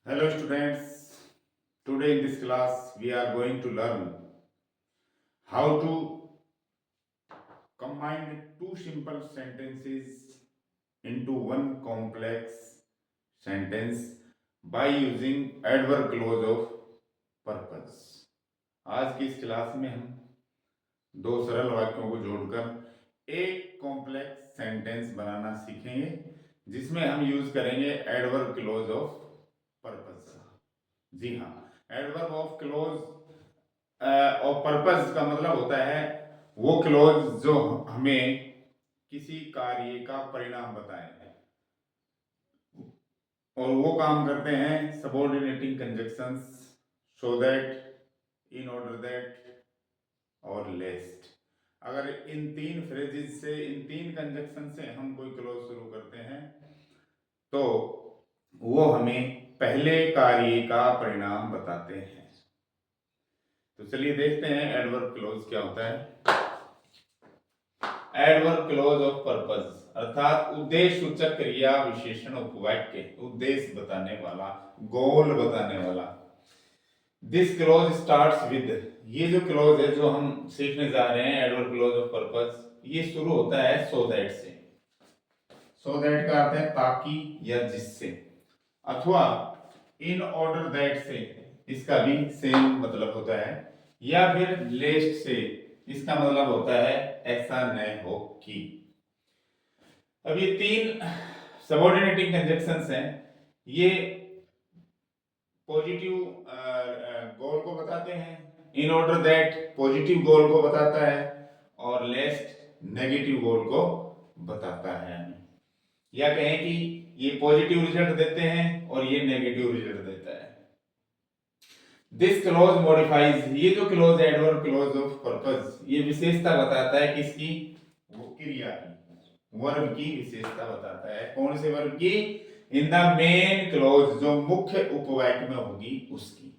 Hello students, today in this class we are going to learn how to combine two simple sentences into one complex sentence by using adverb clause of purpose. आज की इस class में हम दो सरल वाक्यों को जोड़कर एक कॉम्प्लेक्स सेंटेंस बनाना सीखेंगे जिसमें हम यूज करेंगे एडवर्ब क्लोज ऑफ पर्पस। जी हाँ, एडवर्ब ऑफ क्लोज और पर्पस का मतलब होता है वो क्लोज जो हमें किसी कार्य का परिणाम बताए और वो काम करते हैं subordinating conjunctions, so that, in order that और लेस्ट। अगर इन तीन फ्रेजेस से, इन तीन कंजक्शन से हम कोई क्लोज शुरू करते हैं तो वो हमें पहले कार्य का परिणाम बताते हैं। तो चलिए देखते हैं एडवर्ब क्लोज क्या होता है। एडवर्ब क्लोज ऑफ पर्पस अर्थात उद्देश्य सूचक क्रिया विशेषण उपवाक्य, उद्देश्य बताने वाला, गोल बताने वाला। दिस क्लोज स्टार्ट्स विद, ये जो क्लोज है जो हम सीखने जा रहे हैं एडवर्ब क्लोज ऑफ पर्पस, ये शुरू होता है सो दैट से। सो दैट का अर्थ है ताकि या जिससे, अथवा इन ऑर्डर दैट से, इसका भी सेम मतलब होता है, या फिर लेस्ट से, इसका मतलब होता है ऐसा न हो कि। अब ये तीन सबऑर्डिनेटिंग कंजक्शंस हैं, ये पॉजिटिव गोल को बताते हैं, इन ऑर्डर दैट पॉजिटिव गोल को बताता है और लेस्ट नेगेटिव गोल को बताता है। या कहें कि ये पॉजिटिव रिजल्ट देते हैं और ये नेगेटिव रिजल्ट देता है। दिस क्लोज मॉडिफाइज, ये जो close adverb close of purpose, ये विशेषता बताता है किसकी, वो क्रिया की, वर्ब की विशेषता बताता है। कौन से वर्ब की? इन द मेन क्लोज, जो मुख्य उपवाक्य में होगी उसकी।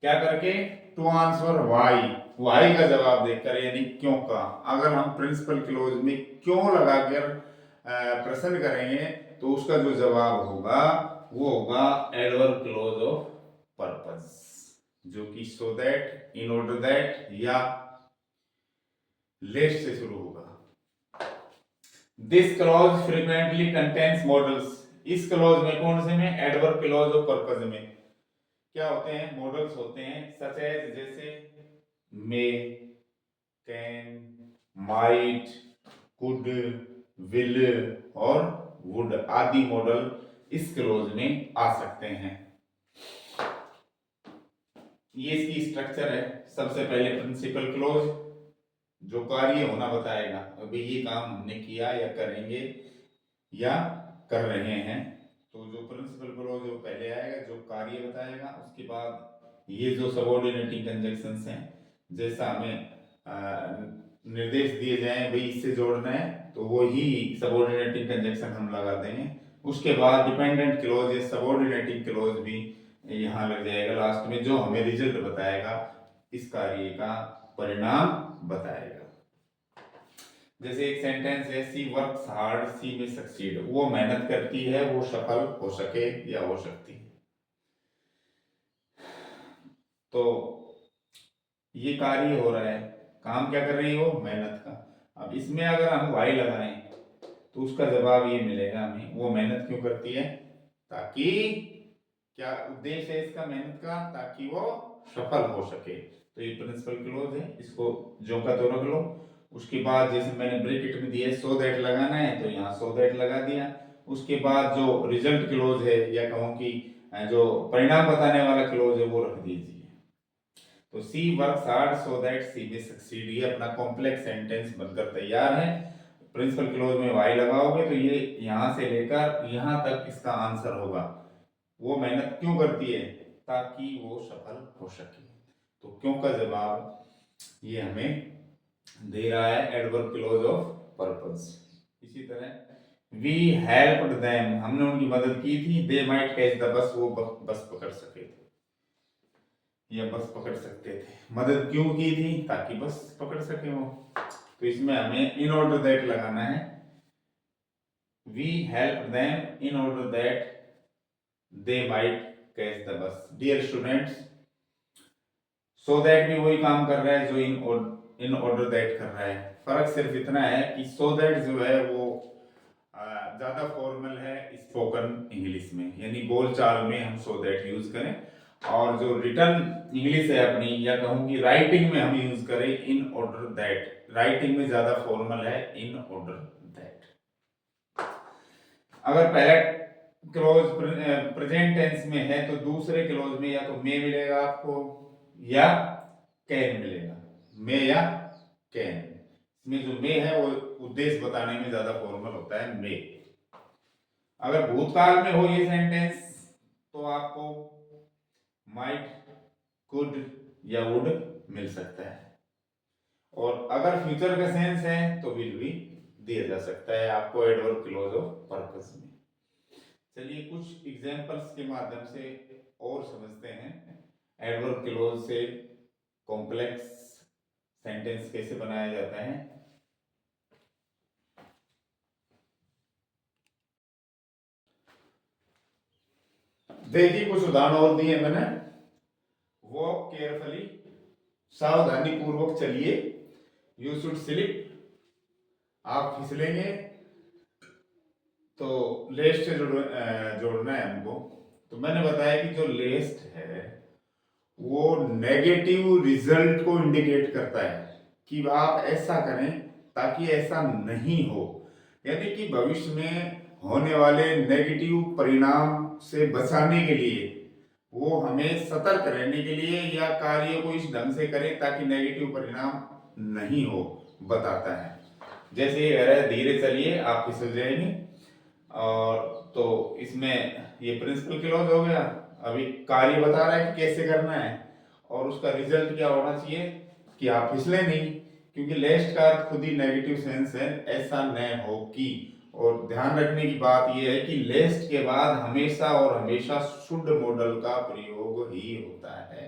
क्या करके? टू आंसर व्हाई, व्हाई का जवाब देकर, यानी क्यों का। अगर हम प्रिंसिपल क्लोज में क्यों लगाकर प्रश्न करेंगे तो उसका जो जवाब होगा वो होगा एडवर्ब क्लोज ऑफ पर्पस, जो कि so that, in order that या लेस्ट से शुरू होगा। This clause frequently contains models, इस क्लॉज में, कौन से में? एडवर्ब क्लॉज ऑफ पर्पस में क्या होते हैं? मॉडल्स होते हैं, सच एज, जैसे मे, कैन, माइट, कुड, विल और वुड आदि मॉडल इस क्लॉज में आ सकते हैं। ये इसकी स्ट्रक्चर है। सबसे पहले प्रिंसिपल क्लोज, जो कार्य होना बताएगा, अभी ये काम हमने किया या करेंगे या कर रहे हैं, तो जो प्रिंसिपल क्लोज जो पहले आएगा, जो कार्य बताएगा। उसके बाद ये जो सबऑर्डिनेटिंग कंजक्शंस हैं, जैसा हमें निर्देश दिए जाए भाई इससे जोड़ना है तो वो ही सबऑर्डिनेटिंग कंजक्शन हम लगा देंगे। उसके बाद डिपेंडेंट क्लोज या सबऑर्डिनेटिंग क्लोज भी यहाँ लग जाएगा लास्ट में, जो हमें रिजल्ट बताएगा, इस कार्य का परिणाम बताएगा। जैसे एक सेंटेंस है, सी वर्क्स हार्ड सी में सक्सीड, वो मेहनत करती है वो सफल हो सके या हो सकती है। तो ये कार्य हो रहा है, काम क्या कर रही हो? मेहनत का। अब इसमें अगर हम वाई लगाएं तो उसका जवाब ये मिलेगा हमें, वो मेहनत क्यों करती है? ताकि, क्या उद्देश्य है इसका मेहनत का? ताकि वो सफल हो सके। तो ये प्रिंसिपल क्लोज है, इसको जो का तो रख लो। उसके बाद जैसे मैंने ब्रैकेट में दिया सो दैट लगाना है तो यहाँ सो दैट लगा दिया। उसके बाद जो रिजल्ट क्लोज है, या कहूँ कि जो परिणाम बताने वाला क्लोज है, वो रख दीजिए। तो she works hard so that she will succeed, ये अपना कॉम्प्लेक्स सेंटेंस बनकर तैयार है। प्रिंसिपल क्लोज में वाई लगाओगे तो ये यहाँ से लेकर यहाँ तक इसका आंसर होगा। वो मेहनत क्यों करती है? ताकि वो सफल हो सके। तो क्यों का जवाब ये हमें दे रहा है एडवर्ब क्लोज ऑफ पर्पस। इसी तरह वी हेल्प्ड देम, हमने उनकी मदद की थी, दे माइट कैच द बस, वो बस पकड़ सके थे या बस पकड़ सकते थे। मदद क्यों की थी? ताकि बस पकड़ सके वो। तो इसमें हमें इन ऑर्डर दैट लगाना है। We help them in order that they might catch the bus. Dear students, so that भी वही काम कर रहा है जो इन ऑर्डर दैट कर रहा है। फर्क सिर्फ इतना है कि सो दैट जो है वो ज्यादा फॉर्मल है स्पोकन इंग्लिश में, यानी बोलचाल में हम सो दैट यूज करें, और जो रिटर्न इंग्लिश है अपनी, या कहूंगी राइटिंग में हम यूज करें इन ऑर्डर दैट। राइटिंग में ज्यादा फॉर्मल है इन ऑर्डर दैट। अगर पहला क्लोज प्रेजेंट टेंस में है तो दूसरे क्लोज में या तो मे मिलेगा आपको या कैन मिलेगा। मे या कैन, इसमें जो मे है वो उद्देश्य बताने में ज्यादा फॉर्मल होता है मे। अगर भूतकाल में हो ये सेंटेंस तो आपको माइट, कुड या वुड मिल सकता है, और अगर फ्यूचर का सेंस है तो विल भी दिया जा सकता है आपको एडवर्ब क्लोज ऑफ पर्पस में। चलिए कुछ एग्जांपल्स के माध्यम से और समझते हैं एडवर्ब क्लोज से कॉम्प्लेक्स सेंटेंस कैसे बनाया जाता है। देखिए कुछ उदाहरण और दिए मैंने। वॉक केयरफुली, सावधानी पूर्वक चलिए। यू शुड स्लिप, आप फिसलेंगे। तो लेस्ट से जोड़ना है हमको। तो मैंने बताया कि जो लेस्ट है वो नेगेटिव रिजल्ट को इंडिकेट करता है कि आप ऐसा करें ताकि ऐसा नहीं हो, यानी कि भविष्य में होने वाले नेगेटिव परिणाम से बचाने के लिए वो हमें सतर्क रहने के लिए या कार्य को इस ढंग से करें ताकि नेगेटिव परिणाम नहीं हो बताता है। जैसे ये कह रहा है धीरे चलिए आप फिसल जाएंगे, और तो इसमें ये प्रिंसिपल क्लॉज हो गया। अभी कार्य बता रहा है कि कैसे करना है, और उसका रिजल्ट क्या होना चाहिए कि आप फिसले नहीं, क्योंकि लेस्ट का अर्थ खुद ही नेगेटिव सेंस है, ऐसा न हो कि। और ध्यान रखने की बात यह है कि लेस्ट के बाद हमेशा और हमेशा शुड मॉडल का प्रयोग ही होता है।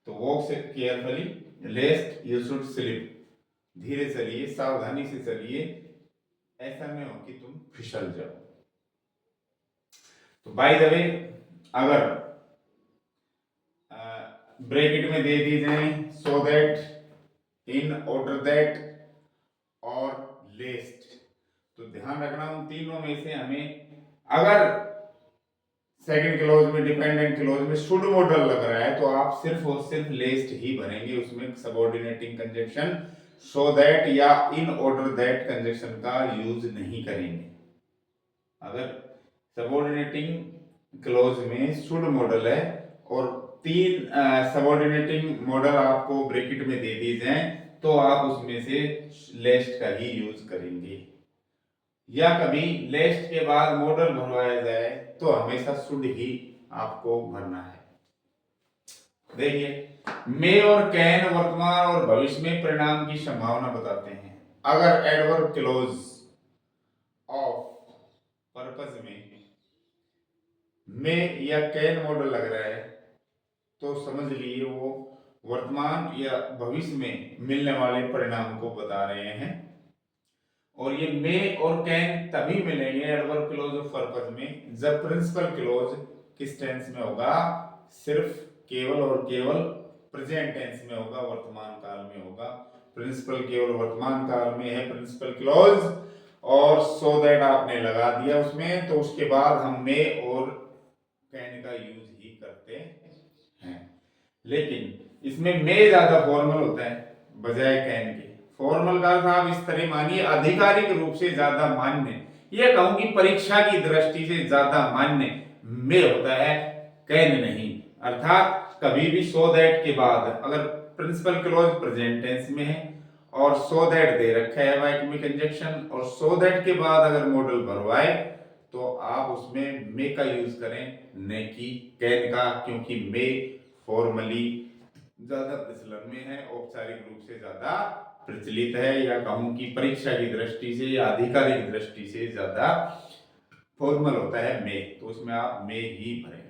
तो वॉक से केयरफुली, लेस्ट यू शुड स्लिप, धीरे चलिए सावधानी से चलिए, ऐसा नहीं हो कि तुम फिसल जाओ। तो बाय द वे अगर ब्रैकेट में दे दी जाए so that, in order that और लेस्ट, तो ध्यान रखना उन तीनों में से हमें, अगर सेकंड क्लॉज में डिपेंडेंट क्लॉज में शुड मॉडल लग रहा है तो आप सिर्फ और सिर्फ लेस्ट ही भरेंगे, उसमें सबऑर्डिनेटिंग कंजक्शन सो दैट या इन ऑर्डर दैट कंजक्शन का यूज नहीं करेंगे। अगर सबऑर्डिनेटिंग क्लॉज में शुड मॉडल है और तीन सबऑर्डिनेटिंग मॉडल आपको ब्रैकेट में दे दिए जाए तो आप उसमें से लेस्ट का ही यूज करेंगे, या कभी लेस्ट के बाद मॉडल भरवाया जाए तो हमेशा शुड ही आपको भरना है। देखिए मे और कैन वर्तमान और भविष्य में परिणाम की संभावना बताते हैं। अगर एडवर्ब क्लोज ऑफ पर्पस में मे या कैन मॉडल लग रहा है तो समझ लिए वो वर्तमान या भविष्य में मिलने वाले परिणाम को बता रहे हैं। और ये मे और कैन तभी मिलेंगे एडवर्ब क्लोज ऑफ पर्पस में जब प्रिंसिपल क्लोज किस टेंस में होगा, सिर्फ केवल और केवल प्रेजेंट टेंस में होगा, वर्तमान काल में होगा। प्रिंसिपल केवल वर्तमान काल में है प्रिंसिपल क्लोज, और सो दैट आपने लगा दिया उसमें, तो उसके बाद हम मे और कैन का यूज ही करते हैं। लेकिन इसमें मे ज्यादा फॉर्मल होता है बजाय कैन के। फॉर्मल का अर्थ आप इस तरह मानिए आधिकारिक रूप से ज्यादा मान्य, यह कहूं कि परीक्षा की दृष्टि से ज्यादा मान्य मे होता है, कैन नहीं। अर्थात कभी भी सो दैट के बाद अगर प्रिंसिपल क्लॉज प्रेजेंट टेंस में है और सो दैट दे रखा है वाइट में कंजक्शन, और सो दैट के बाद अगर मॉडल भरवाए तो आप उसमें मे का यूज करें न कि कैन का, क्योंकि मे फॉर्मली ज्यादा प्रचलन में है, औपचारिक रूप से ज्यादा प्रचलित है, या कहूं कि परीक्षा की दृष्टि से या आधिकारिक दृष्टि से ज्यादा फॉर्मल होता है मे, तो उसमें आप मे ही भरें।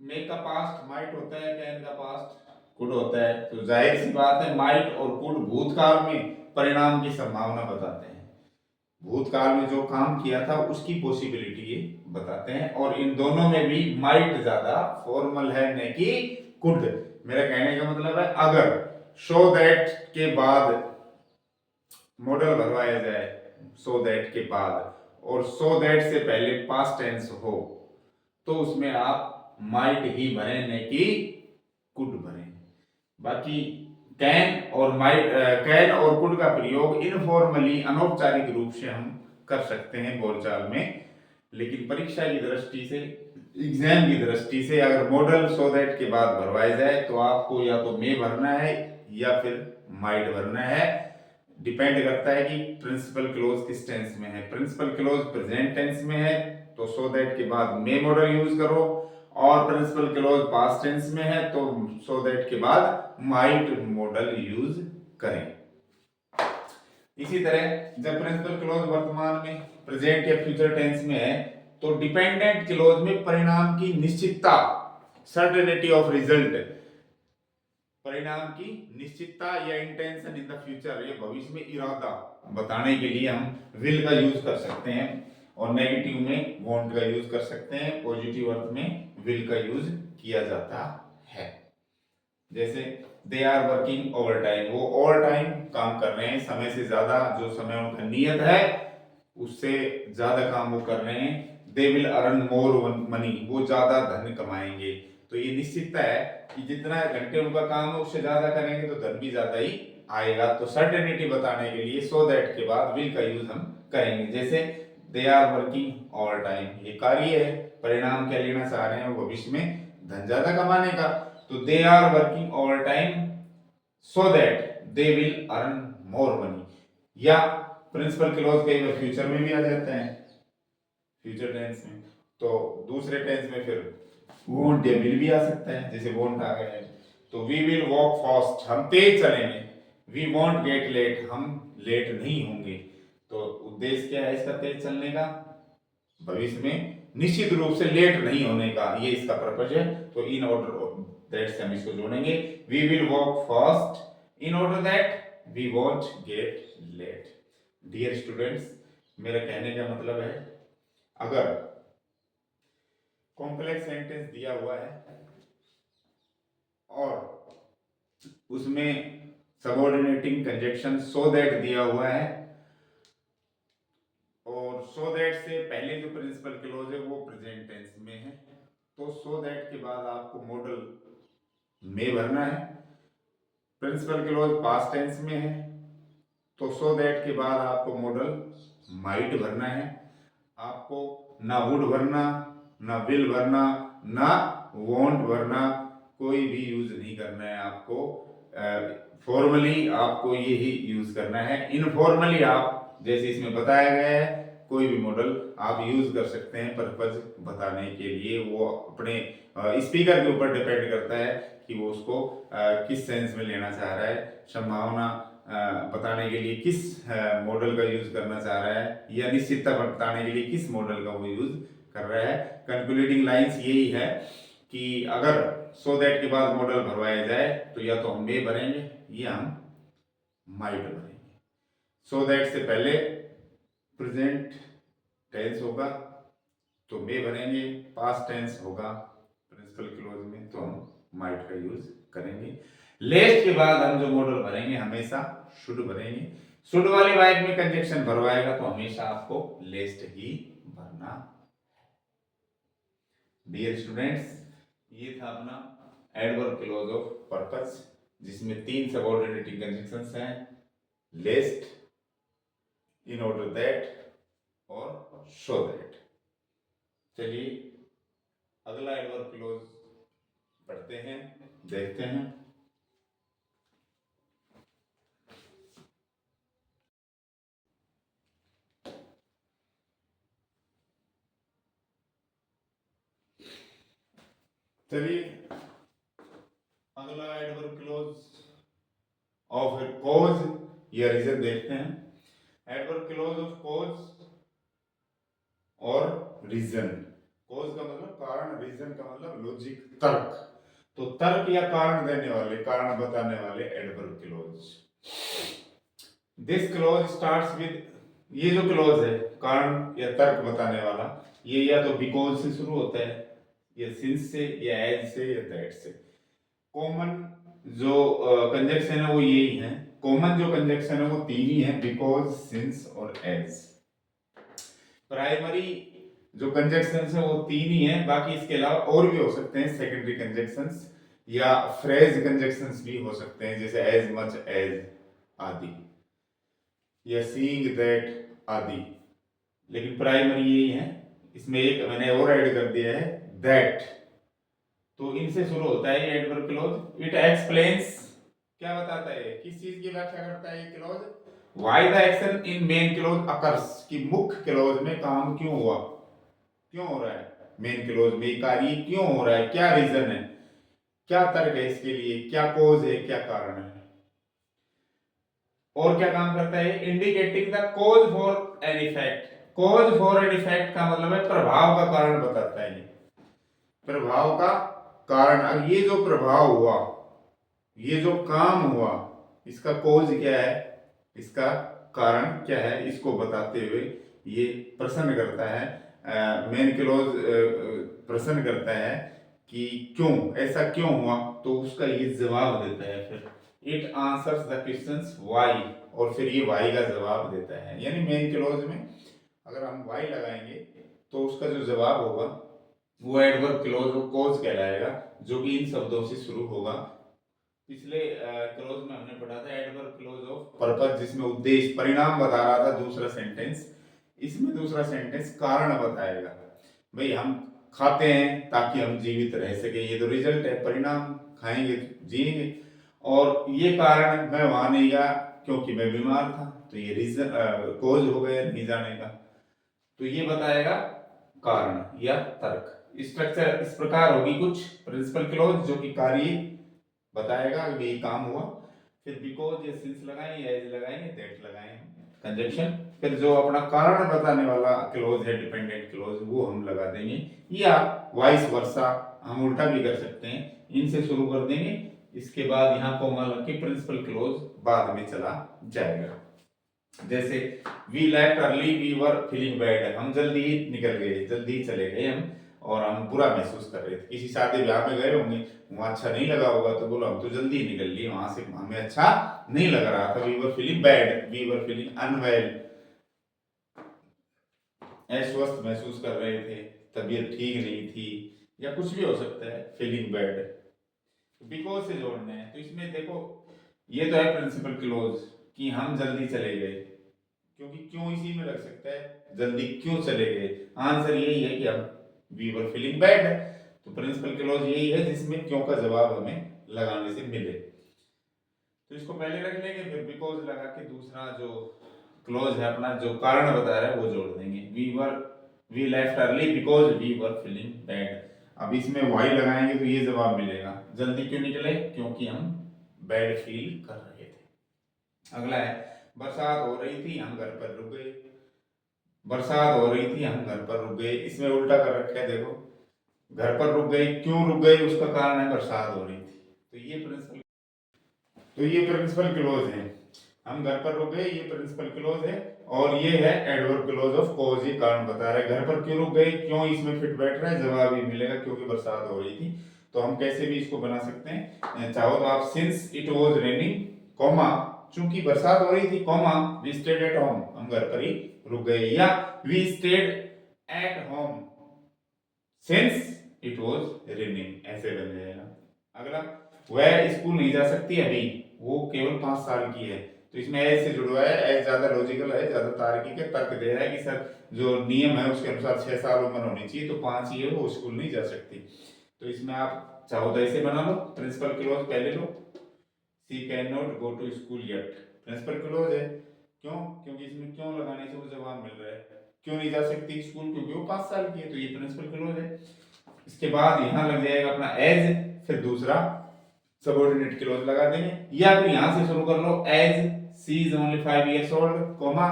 मे का पास्ट माइट होता है, कैन का पास्ट कुड होता है, तो जाहिर सी बात है माइट और कुड भूतकाल में परिणाम की संभावना बताते हैं। भूतकाल में जो काम किया था उसकी पॉसिबिलिटी ये बताते हैं। और इन दोनों में भी माइट ज्यादा फॉर्मल है न कि कुड। मेरा कहने का मतलब है अगर सो दैट के बाद मॉडल भरवाया जाए, सो दैट के बाद, और सो दैट से पहले पास्ट टेंस हो, तो उसमें आप माइट ही भरें न कि कुड भरें। बाकी कैन और माइट, कैन और कुड का प्रयोग इनफॉर्मली अनौपचारिक रूप से हम कर सकते हैं बोलचाल में, लेकिन परीक्षा की दृष्टि से, एग्जाम की दृष्टि से अगर मॉडल सो दैट के बाद भरवाया जाए तो आपको या तो मे भरना है या फिर माइट भरना है। डिपेंड करता है कि प्रिंसिपल क्लोज किस टेंस में है। प्रिंसिपल क्लोज प्रेजेंट टेंस में है तो सो दैट के बाद मे मॉडल यूज करो, और प्रिंसिपल क्लोज पास्ट टेंस में है तो सो दैट के बाद माइट मॉडल यूज करें। इसी तरह जब प्रिंसिपल क्लोज वर्तमान में, प्रेजेंट या फ्यूचर टेंस में है तो डिपेंडेंट क्लोज में परिणाम की निश्चितता, सर्टेनिटी ऑफ रिजल्ट, परिणाम की निश्चितता या इंटेंशन इन द फ्यूचर, ये भविष्य में इरादा बताने के लिए हम विल का यूज कर सकते हैं, और नेगेटिव में वांट का यूज कर सकते हैं, पॉजिटिव अर्थ में विल का यूज किया जाता है। जैसे they are working overtime, वो ओवर टाइम काम कर रहे हैं, समय से ज्यादा, जो समय उनका नियत है उससे ज्यादा काम वो कर रहे हैं। दे विल अर्न मोर मनी, वो ज्यादा धन कमाएंगे। तो ये निश्चितता है कि जितना घंटे उनका काम है उससे ज्यादा करेंगे तो धन भी ज्यादा ही आएगा। तो सर्टेनिटी बताने के लिए सो दैट के बाद विल का यूज हम करेंगे। जैसे they are working overtime, ये कार्य है, परिणाम क्या लेना चाह रहे हैं वो भविष्य में धन ज्यादा कमाने का, तो they are working overtime so that they will earn more money. या प्रिंसिपल क्लॉज कई बार फ्यूचर में भी आ जाते हैं, फ्यूचर टेंस में, तो दूसरे टेंस में फिर वोंट या विल भी आ सकता है, जैसे वोंट आ गया है तो वी विल वॉक फास्ट, हम तेज चलेंगे। वी वॉन्ट गेट लेट, हम लेट नहीं होंगे। तो उद्देश्य क्या है इसका तेज चलने का, भविष्य में निश्चित रूप से लेट नहीं होने का, ये इसका पर्पज है। तो इन ऑर्डर दैट से हम इसको जोड़ेंगे, we will walk fast in order that we won't get late. Dear students, मेरा कहने का मतलब है अगर कॉम्प्लेक्स सेंटेंस दिया हुआ है और उसमें सबऑर्डिनेटिंग कंजक्शन सो दैट दिया हुआ है, और सो दैट से पहले जो प्रिंसिपल क्लॉज है वो प्रेजेंट टेंस में है, तो सो दैट के बाद आपको मॉडल में भरना है। प्रिंसिपल क्लॉज पास्ट टेंस में है तो सो दैट के बाद आपको मॉडल माइट भरना है। आपको ना वुड भरना, ना विल भरना, ना वॉन्ट भरना, कोई भी यूज नहीं करना है आपको। फॉर्मली आपको ये ही यूज करना है। इनफॉर्मली आप, जैसे इसमें बताया गया है, कोई भी मॉडल आप यूज कर सकते हैं पर्पज बताने के लिए। वो अपने स्पीकर के ऊपर डिपेंड करता है कि वो उसको किस सेंस में लेना चाह रहा है, संभावना बताने के लिए किस मॉडल का यूज करना चाह रहा है, या निश्चितता बताने के लिए किस मॉडल का वो यूज कर रहा है। कंक्लूडिंग लाइंस यही है कि अगर सो दैट के बाद मॉडल भरवाया जाए तो या तो हम मे भरेंगे या हम माइट भरेंगे। सो दैट से पहले प्रेजेंट टेंस होगा तो मे भरेंगे, पास्ट टेंस होगा प्रिंसिपल क्लोज में तो हम माइट का यूज करेंगे। लेस्ट के बाद हम जो मॉडल भरेंगे हमेशा शुड भरेंगे। शुड वाली वाइब में कंजक्शन भरवाएगा तो हमेशा आपको लेस्ट ही भरना। डियर स्टूडेंट्स, ये था अपना एडवर्ब क्लॉज ऑफ पर्पस, जिसमें 3 सबऑर्डिनेटिंग कंजक्शंस हैं, लेस्ट, इन ऑर्डर दैट और शो दैट। चलिए अगला एडवर्ब क्लॉज पढ़ते हैं, देखते हैं। चलिए अगला एडवर्ब क्लॉज ऑफ कॉज या रीजन देखते हैं। एडवर्ब क्लॉज ऑफ कॉज और रीजन। कॉज का मतलब कारण, रीजन का मतलब लॉजिक, तर्क। तो तर्क या कारण देने वाले, कारण बताने वाले adverb clause. This clause starts with ये जो क्लोज है कारण या तर्क बताने वाला, ये या तो बिकॉज से शुरू होता है, या सिंस से, या एज से, या दैट से। कॉमन जो कंजक्शन है वो यही है। कॉमन जो कंजक्शन है वो तीन ही है, बिकॉज, सिंस और एज। प्राइमरी जो कंजक्शंस है वो तीन ही है, बाकी इसके अलावा और भी हो सकते हैं सेकेंडरी कंजक्शंस, या फ्रेज कंजक्शंस भी हो सकते हैं, जैसे एज मच एज आदि, या सीइंग दैट आदि। लेकिन प्राइमरी यही है। इसमें एक मैंने और ऐड कर दिया है, दैट। तो इनसे शुरू होता है ये एडवर्ब क्लॉज। इट एक्सप्लेन्स, क्या बताता है, किस चीज की व्याख्या करता है ये clause. Why the action in main clause occurs, कि मुख्य क्लॉज में काम क्यों हुआ, क्यों हो रहा है, मेन क्लॉज में कार्य क्यों हो रहा है, क्या रीजन है, क्या तर्क है इसके लिए, क्या कोज है, क्या कारण है। और क्या काम करता है, indicating the cause for an effect. Cause for an effect का मतलब है प्रभाव का कारण बताता है। प्रभाव का कारण, अब ये जो प्रभाव हुआ, ये जो काम हुआ, इसका कोज क्या है, इसका कारण क्या है, इसको बताते हुए ये प्रश्न करता है। मेन क्लॉज प्रश्न करता है कि क्यों, ऐसा क्यों हुआ, तो उसका ये जवाब देता है। फिर it answers the questions why, और फिर ये व्हाई का जवाब देता है। यानी मेन क्लॉज में अगर हम व्हाई लगाएंगे तो उसका जो जवाब होगा वो एडवर्ब क्लॉज कोज कहलाएगा, जो कि इन शब्दों से शुरू होगा। पिछले क्लॉज में हमने पढ़ा था एडवर्ब क्लॉज ऑफ पर्पस, जिसमें उद्देश्य परिणाम बता रहा था दूसरा सेंटेंस। इसमें दूसरा सेंटेंस कारण बताएगा। भाई हम खाते हैं ताकि हम जीवित रह सके, ये तो रिजल्ट है, परिणाम खाएंगे जिएंगे। और ये कारण मैं वहां नहीं गया क्योंकि मैं बीमार था, तो ये रीजन कोज हो गया नहीं जाने का। तो ये बताएगा कारण या तर्क। स्ट्रक्चर इस प्रकार होगी कुछ प्रिंसिपल क्लॉज, जो कि कार्य बताएगा कि ये काम हुआ। फिर बिकॉज या सिंस लगाएं, या एज लगाएं, या दैट लगाएं कंजक्शन। फिर जो अपना कारण बताने वाला क्लॉज है डिपेंडेंट क्लॉज, वो हम लगा देंगे, या वाइस वर्सा हम उल्टा भी कर सकते हैं, इनसे शुरू कर देंगे। इसके बाद यहाँ कोमा लग के प्रिंसिपल क्लॉज बाद में चला जाएगा। जैसे we left early we were feeling bad, हम जल्दी ही निकल गए, जल्दी ही चले गए हम, और हम बुरा महसूस कर रहे थे। किसी शादी ब्याह में गए होंगे, वहां अच्छा नहीं लगा होगा, तो बोलो हम तो जल्दी ही निकल लिए वहां से, हमें अच्छा नहीं लग रहा था। We were feeling bad, we were feeling unwell, अस्वस्थ महसूस कर रहे थे, तबीयत ठीक नहीं थी, या कुछ भी हो सकता है फीलिंग बैड। बिकॉज से जोड़ना है, तो इसमें देखो ये तो है प्रिंसिपल क्लोज कि हम जल्दी चले गए, क्योंकि क्यों इसी में लग सकता है, जल्दी क्यों चले गए। आंसर यही है कि हम वी वर फीलिंग बैड, तो प्रिंसिपल क्लॉज यही है जिसमें क्यों का जवाब हमें लगाने से मिले। तो इसको पहले रख लेंगे, फिर बिकॉज लगा के दूसरा जो क्लॉज है अपना जो कारण बता रहा है वो जोड़ देंगे। We left early because we were feeling bad. अब इसमें वाई लगाएंगे तो ये जवाब मिलेगा, जल्दी क्यों निकले, क्योंकि हम बैड फील कर रहे थे। अगला है बरसात हो रही थी हम घर पर रुक गए। बरसात हो रही थी हम घर पर रुक गए, इसमें उल्टा कर रखा है देखो, घर पर रुक गए, क्यों रुक गए, उसका कारण है बरसात हो रही थी। तो ये प्रिंसिपल क्लोज है, हम घर पर रुक गए, ये प्रिंसिपल क्लोज है। और ये है एडवर्ब क्लोज ऑफ कॉज, ये कारण बता रहा है घर पर क्यों रुक गए, क्यों इसमें फिट बैठ रहा है, जवाब ही मिलेगा क्योंकि बरसात हो रही थी। तो हम कैसे भी इसको बना सकते हैं, चाहो तो आप since it was raining comma, चूंकि बरसात हो रही थी comma we stayed at home, हम घर पर ही रुक गए, या we stayed at home since it was raining, ऐसे बन जाएगा। अगला, वह स्कूल नहीं जा सकती अभी, वो केवल 5 साल की है। तो इसमें एज से जुड़ा है, एज ज्यादा लॉजिकल है, ज्यादा तार्किक है, तर्क दे रहा है कि सर जो नियम है उसके अनुसार 6 साल उम्र होनी चाहिए, तो 5 ही है, वो स्कूल नहीं जा सकती। तो इसमें आप चाहो तो ऐसे बना लो, प्रिंसिपल क्लॉज पहले लो, she can not go to school yet, principal clause है, क्यों, क्योंकि इसमें क्यों लगाने से वो जवाब मिल रहा है, क्यों नहीं जा सकती स्कूल, क्योंकि वो 5 साल की है, तो ये प्रिंसिपल क्लॉज है। इसके बाद यहाँ लग जाएगा अपना एज, फिर दूसरा सबऑर्डिनेट क्लॉज लगा देंगे, या फिर यहां से शुरू कर लो, as she is only 5 years old comma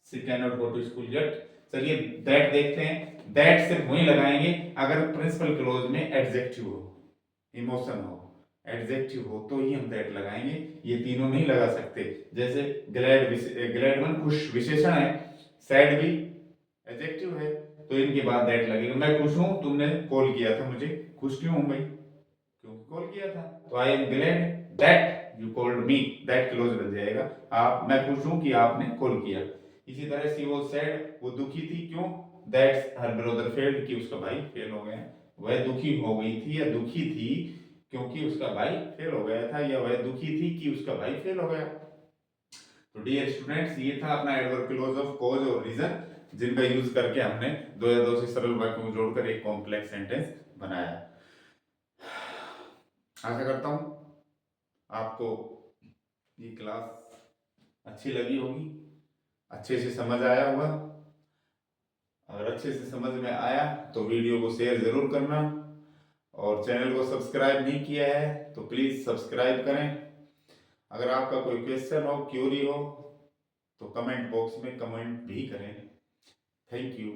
she can not go to school yet. चलिए दैट देखते हैं, दैट सिर्फ वही लगाएंगे अगर प्रिंसिपल क्लॉज में एडजेक्टिव हो, इमोशन हो, एडजेक्टिव हो तो ही हम दैट लगाएंगे, ये तीनों नहीं लगा सकते। जैसे ग्लैड, ग्लैड मन खुश विशेषण है, सैड भी एडजेक्टिव है, तो इनके बाद दैट लगेगा। मैं खुश हूं, तुमने कॉल किया था मुझे, खुश क्यों हूं भाई? क्योंकि कॉल किया था। तो I am glad that you called me, that close बन जाएगा। आप, मैं खुश हूं कि आपने कॉल किया। इसी तरह सी वो सैड, वो दुखी थी, क्यों? दैट्स हर ब्रदर फेल्ड, कि उसका भाई फेल हो गया। वह दुखी हो गई थी या दुखी थी क्योंकि उसका भाई फेल हो गया था, या वह दुखी थी कि उसका भाई फेल हो गया। तो डियर स्टूडेंट्स, ये था अपना एडवर्ब क्लॉज ऑफ कॉज और रीजन, जिनका यूज करके हमने दो या दो से सरल वाक्यों को जोड़कर एक कॉम्प्लेक्स सेंटेंस बनाया। आशा करता हूं आपको ये क्लास अच्छी लगी होगी, अच्छे से समझ आया होगा। अगर अच्छे से समझ में आया तो वीडियो को शेयर जरूर करना, और चैनल को सब्सक्राइब नहीं किया है तो प्लीज सब्सक्राइब करें। अगर आपका कोई क्वेश्चन हो, क्यूरी हो, तो कमेंट बॉक्स में कमेंट भी करें। Thank you.